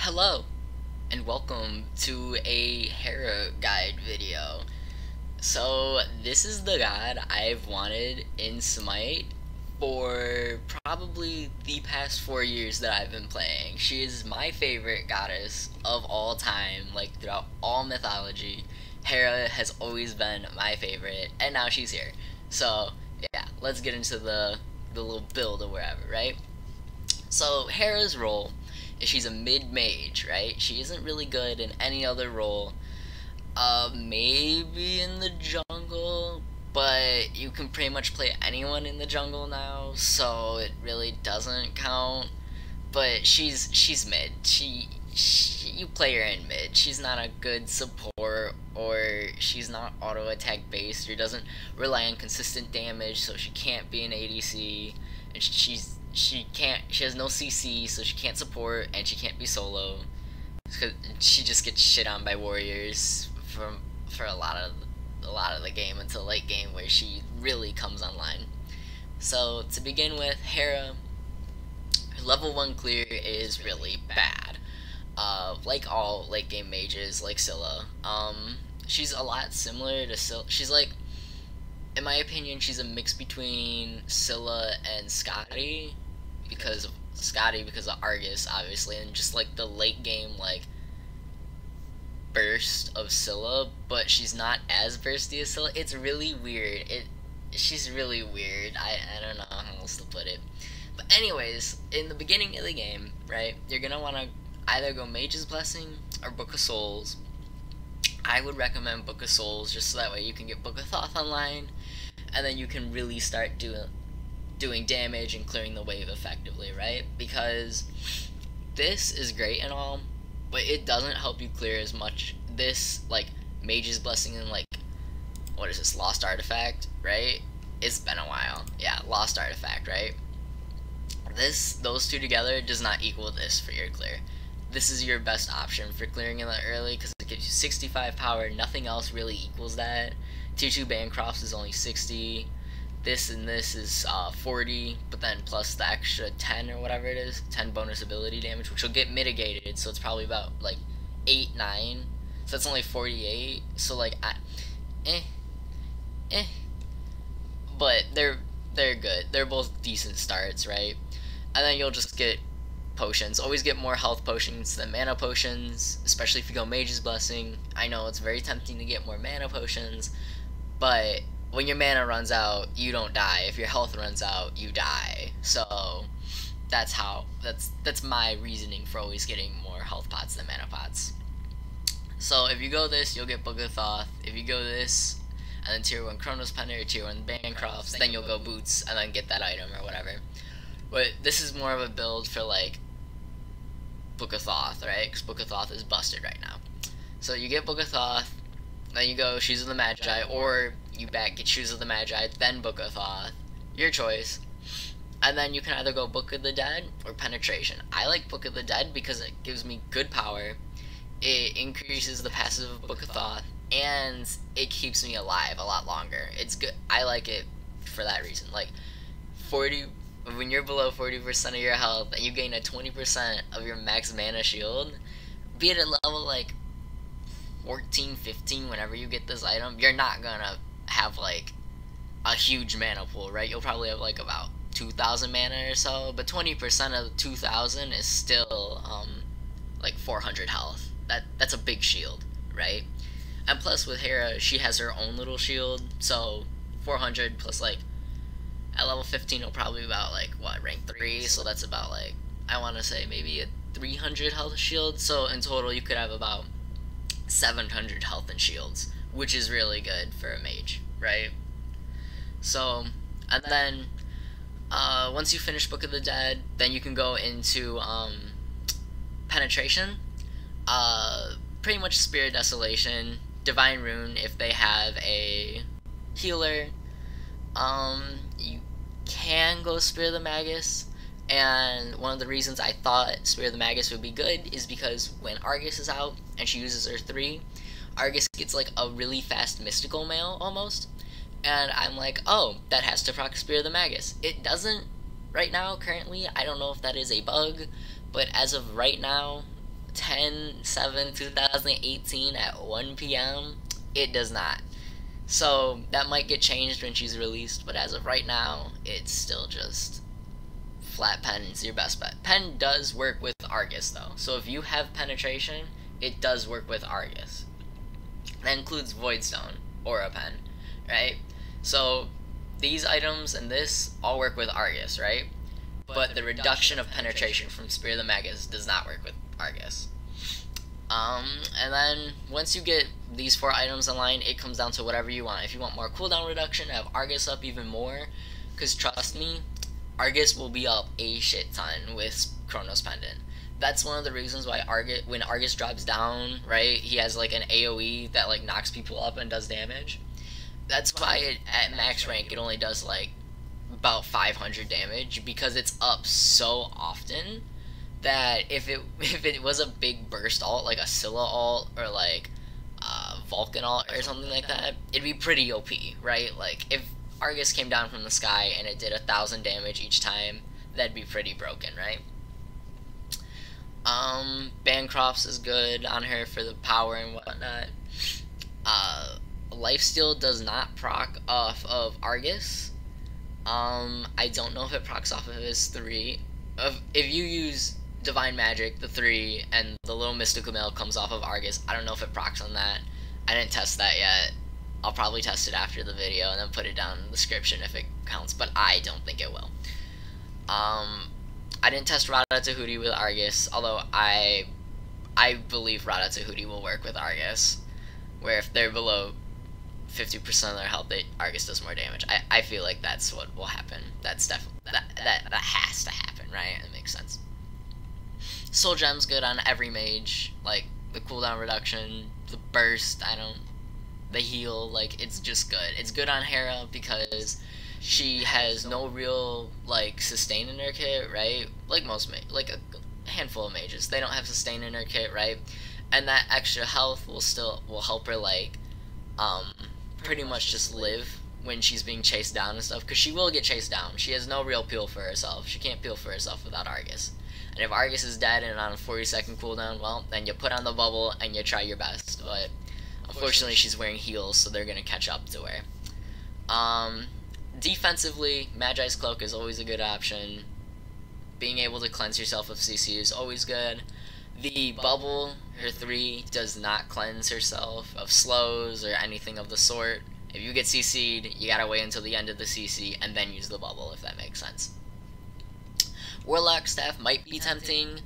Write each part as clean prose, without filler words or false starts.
Hello, and welcome to a Hera guide video. So, this is the god I've wanted in Smite for probably the past 4 years that I've been playing. She is my favorite goddess of all time, like throughout all mythology. Hera has always been my favorite, and now she's here. So, yeah, let's get into the little build or wherever, right? So, Hera's role is she's a mid-mage, right? She isn't really good in any other role. Maybe in the jungle, but you can pretty much play anyone in the jungle now, so it really doesn't count. But she's mid. You play her in mid. She's not a good support, or she's not auto attack based, or doesn't rely on consistent damage, so she can't be an ADC. And she has no CC, so she can't support, and she can't be solo. Cause she just gets shit on by warriors for a lot of the game until late game where she really comes online. So to begin with, Hera, her level 1 clear is really bad. Like all late game mages, like Scylla. She's a lot similar to Scylla. She's like, in my opinion, she's a mix between Scylla and Scotty, because of Argus, obviously, and just like the late game like burst of Scylla, but she's not as bursty as Scylla. It's really weird. She's really weird. I don't know how else to put it. But anyways, in the beginning of the game, right, you're gonna wanna either go Mage's Blessing or Book of Souls. I would recommend Book of Souls just so that way you can get BofThoth online, and then you can really start doing damage and clearing the wave effectively, right? Because this is great and all, but it doesn't help you clear as much. This, like, Mage's Blessing and, like, what is this, Lost Artifact, right? It's been a while. Yeah, Lost Artifact, right? Those two together does not equal this for your clear. This is your best option for clearing in the early, because it gives you 65 power. Nothing else really equals that. Tier 2 Bancrofts is only 60. This and this is 40, but then plus the extra 10 or whatever it is, 10 bonus ability damage, which will get mitigated, so it's probably about, like, 8, 9. So that's only 48, so, like, but they're good. They're both decent starts, right? And then you'll just get potions. Always get more health potions than mana potions, especially if you go Mage's Blessing. I know it's very tempting to get more mana potions, but when your mana runs out, you don't die. If your health runs out, you die. So that's my reasoning for always getting more health pots than mana pots. So if you go this, you'll get BofThoth. If you go this, and then tier 1 Chronos Penner, or tier 1 Bancrofts, then you'll go Boots, and then get that item or whatever. But this is more of a build for, like, BofThoth, right? Because BofThoth is busted right now. So you get BofThoth, then you go Shoes of the Magi, or you get Shoes of the Magi, then BofThoth. Your choice. And then you can either go Book of the Dead or Penetration. I like Book of the Dead because it gives me good power. It increases the passive of BofThoth, and it keeps me alive a lot longer. It's good. I like it for that reason. Like, when you're below 40% of your health and you gain a 20% of your max mana shield, be it at level like 14, 15, whenever you get this item, you're not gonna have like a huge mana pool, right? You'll probably have like about 2,000 mana or so, but 20% of 2,000 is still like 400 health. That's a big shield, right? And plus with Hera, she has her own little shield, so 400 plus, like, at level 15 it'll probably be about, like, what, rank 3, so that's about, like, I want to say maybe a 300 health shield, so in total you could have about 700 health and shields, which is really good for a mage, right? So, and then, once you finish Book of the Dead, then you can go into, Penetration, pretty much Spirit Desolation, Divine Rune if they have a healer. You can go Spear of the Magus, and one of the reasons I thought Spear of the Magus would be good is because when Argus is out and she uses her 3, Argus gets like a really fast mystical mail almost, and I'm like, oh, that has to proc Spear of the Magus. It doesn't right now, currently. I don't know if that is a bug, but as of right now, 10/7/2018 at 1 p.m., it does not. So that might get changed when she's released, but as of right now, it's still just flat pen is your best bet. Pen does work with Argus though, so if you have penetration, it does work with Argus. That includes Voidstone or a pen, right? So these items and this all work with Argus, right? But the reduction of penetration from Spear of the Magus does not work with Argus. And then once you get these 4 items in line, it comes down to whatever you want. If you want more cooldown reduction, have Argus up even more, because trust me, Argus will be up a shit ton with Chronos Pendant. That's one of the reasons why when Argus drops down, right, he has like an AoE that like knocks people up and does damage. That's why at max rank it only does like about 500 damage, because it's up so often that if it was a big burst alt, like a Scylla alt or like Vulcan alt or something like that, it'd be pretty OP, right? Like if Argus came down from the sky and it did 1,000 damage each time, that'd be pretty broken, right? Bancrofts is good on her for the power and whatnot. Lifesteal does not proc off of Argus. I don't know if it procs off of his 3. If you use Divine Magic, the 3, and the little mystical mail comes off of Argus, I don't know if it procs on that. I didn't test that yet. I'll probably test it after the video and then put it down in the description if it counts, but I don't think it will. I didn't test Rada Tahuti with Argus, although I believe Rada Tahuti will work with Argus, where if they're below 50% of their health, Argus does more damage. I feel like that's what will happen. That's definitely that has to happen, right? It makes sense. Soul Gem's good on every mage, like the cooldown reduction, the burst, the heal, like it's just good. It's good on Hera because she has no real like sustain in her kit, right? Like most like a handful of mages, they don't have sustain in her kit, right? And that extra health will help her like pretty much just live when she's being chased down and stuff, because she will get chased down. She has no real peel for herself. She can't peel for herself without Argus. And if Argus is dead and on a 40-second cooldown, well, then you put on the bubble and you try your best. But unfortunately, she's wearing heals, so they're gonna catch up to her. Defensively, Magi's Cloak is always a good option. Being able to cleanse yourself of CC is always good. The bubble, her 3, does not cleanse herself of slows or anything of the sort. If you get CC'd, you gotta wait until the end of the CC and then use the bubble, if that makes sense. Warlock Staff might be tempting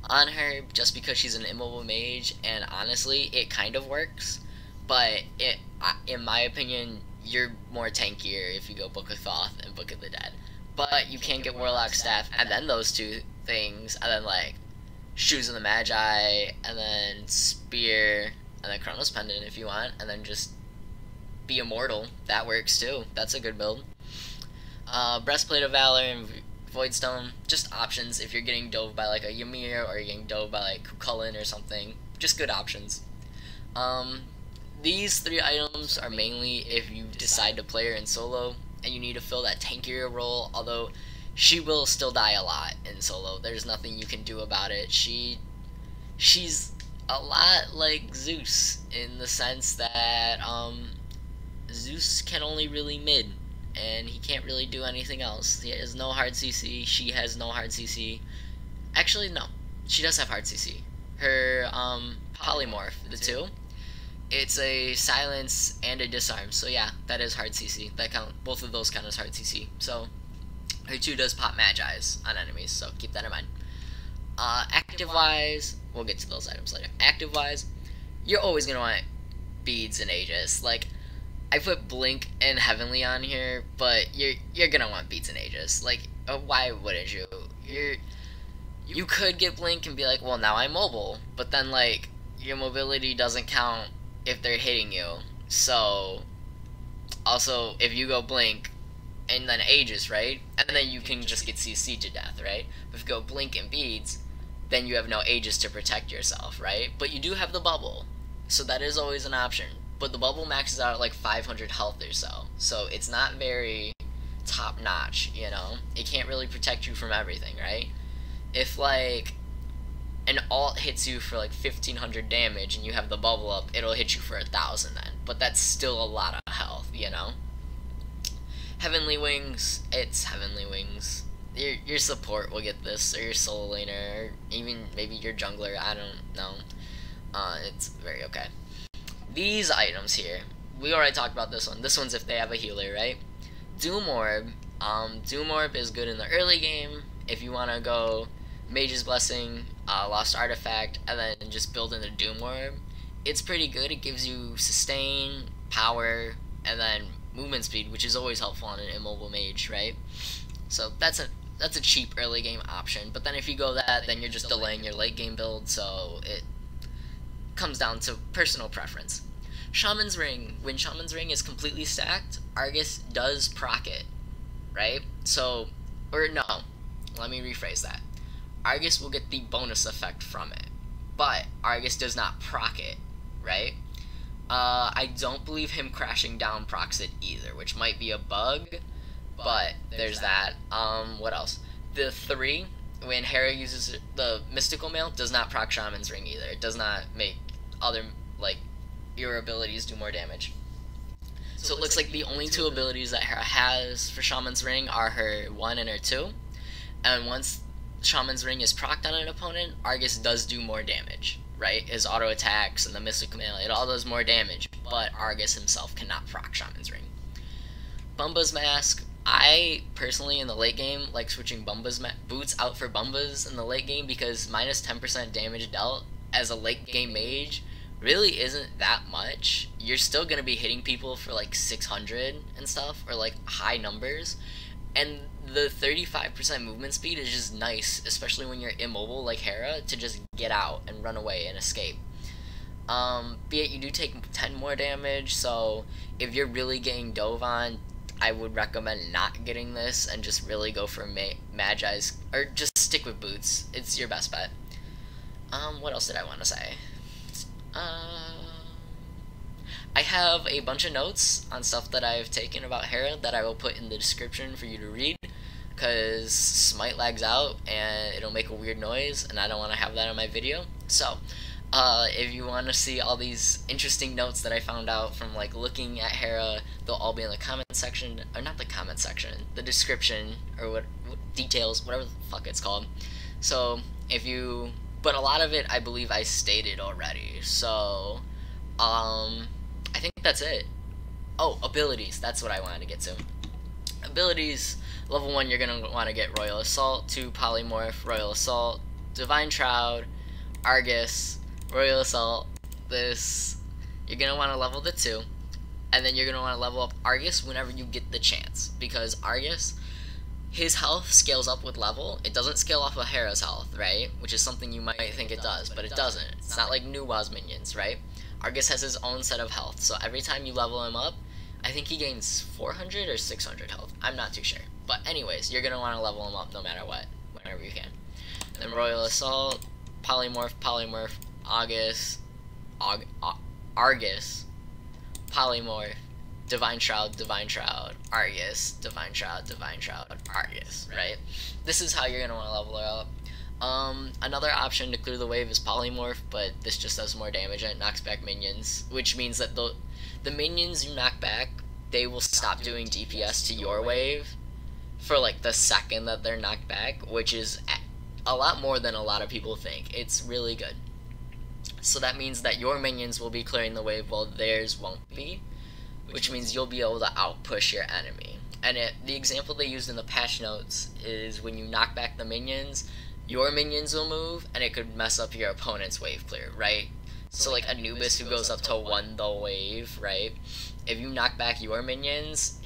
on her just because she's an immobile mage, and honestly, it kind of works. But in my opinion, you're more tankier if you go Book of Thoth and Book of the Dead. But you can get Warlock Staff and then those 2 things, and then like Shoes of the Magi, and then Spear, and then Chronos Pendant if you want, and then just be immortal. That works too. That's a good build. Breastplate of Valor and Voidstone, just options if you're getting dove by like a Ymir or you're getting dove by like Cucullin or something. Just good options. These 3 items are mainly if you decide to play her in solo and you need to fill that tankier role, although she will still die a lot in solo. There's nothing you can do about it. She's a lot like Zeus in the sense that Zeus can only really mid, and he can't really do anything else. He has no hard CC, she has no hard CC. Actually, no, she does have hard CC. Her polymorph, the 2, it's a silence and a disarm, so yeah, that is hard CC. That count, both of those count as hard CC. So her 2 does pop Magi's on enemies, so keep that in mind. Active wise, we'll get to those items later. Active wise, you're always gonna want beads and Aegis. Like, I put Blink and Heavenly on here, but you're gonna want beads and Aegis. Like, why wouldn't you? You could get Blink and be like, well, now I'm mobile, but then like your mobility doesn't count if they're hitting you. So also, if you go Blink and then Aegis, right, and then you can just get CC to death, right? But if you go Blink and beads, then you have no Aegis to protect yourself, right? But you do have the bubble, so that is always an option. But the bubble maxes out at like 500 health or so it's not very top notch, you know? It can't really protect you from everything, right? If like an alt hits you for like 1500 damage and you have the bubble up, it'll hit you for 1000 then. But that's still a lot of health, you know? Heavenly Wings, it's Heavenly Wings. Your support will get this, or your soul laner, or even maybe your jungler, I don't know. It's very okay. These items here, we already talked about this one. This one's if they have a healer, right? Doom Orb. Doom Orb is good in the early game if you want to go Mage's Blessing, Lost Artifact, and then just build in the Doom Orb. It's pretty good. It gives you sustain, power, and then movement speed, which is always helpful on an immobile mage, right? So that's a cheap early game option. But then if you go that, then you're just delaying your late game build, so it comes down to personal preference. Shaman's Ring. When Shaman's Ring is completely stacked, Argus does proc it, right? So, or no, let me rephrase that. Argus will get the bonus effect from it, but Argus does not proc it, right? I don't believe him crashing down procs it either, which might be a bug, but there's that. What else? The 3, when Hera uses it, the Mystical Mail does not proc Shaman's Ring either. It does not make other, like, your abilities do more damage. So it looks like the only 2 abilities that Hera has for Shaman's Ring are her 1 and her 2. And once Shaman's Ring is procced on an opponent, Argus does do more damage, right? His auto attacks and the Mystical Mail, it all does more damage, but Argus himself cannot proc Shaman's Ring. Bumba's Mask. I personally in the late game like switching Bumba's boots out for Bumbas in the late game because minus 10% damage dealt as a late game mage really isn't that much. You're still going to be hitting people for like 600 and stuff, or like high numbers, and the 35% movement speed is just nice, especially when you're immobile like Hera, to just get out and run away and escape. Be it you do take 10 more damage, so if you're really getting dove on, I would recommend not getting this and just really go for Magi's, or just stick with boots. It's your best bet. What else did I want to say? I have a bunch of notes on stuff that I've taken about Hera that I will put in the description for you to read, because Smite lags out and it'll make a weird noise and I don't want to have that in my video. So if you want to see all these interesting notes that I found out from like looking at Hera, they'll all be in the comment section, or not the comment section, the description, or what details, whatever the fuck it's called. So if you, but a lot of it I believe I stated already, so I think that's it. Oh, abilities, that's what I wanted to get to. Abilities, level 1 you're going to want to get Royal Assault, 2 Polymorph, Royal Assault, Divine Shroud, Argus, Royal Assault, this, you're going to want to level the 2, and then you're going to want to level up Argus whenever you get the chance, because Argus, his health scales up with level. It doesn't scale off of Hera's health, right? Which is something you might think it does, but it doesn't. It's not like Nuwa's minions, right? Argus has his own set of health, so every time you level him up, I think he gains 400 or 600 health. I'm not too sure. But anyways, you're going to want to level him up no matter what, whenever you can. Then Royal Assault, Polymorph, Argus, Polymorph, Divine Shroud, Argus, Divine Shroud, Argus, right? This is how you're going to want to level her up. Another option to clear the wave is Polymorph, but this just does more damage and it knocks back minions, which means that the minions you knock back, they will stop doing DPS to your wave for like the second that they're knocked back, which is a lot more than a lot of people think. It's really good. So that means that your minions will be clearing the wave while theirs won't be, which means you'll be able to outpush your enemy. And the example they used in the patch notes is when you knock back the minions, your minions will move, and it could mess up your opponent's wave clear, right? So like Anubis who goes up to 1 the wave, right? If you knock back your minions,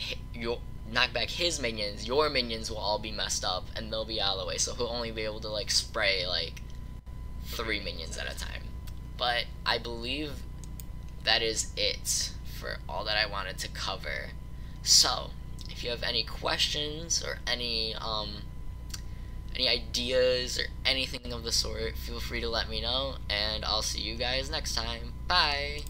knock back his minions, your minions will all be messed up, and they'll be out of the way, so he'll only be able to like spray like 3 minions at a time. But I believe that is it for all that I wanted to cover. So if you have any questions or any ideas or anything of the sort, feel free to let me know, and I'll see you guys next time. Bye!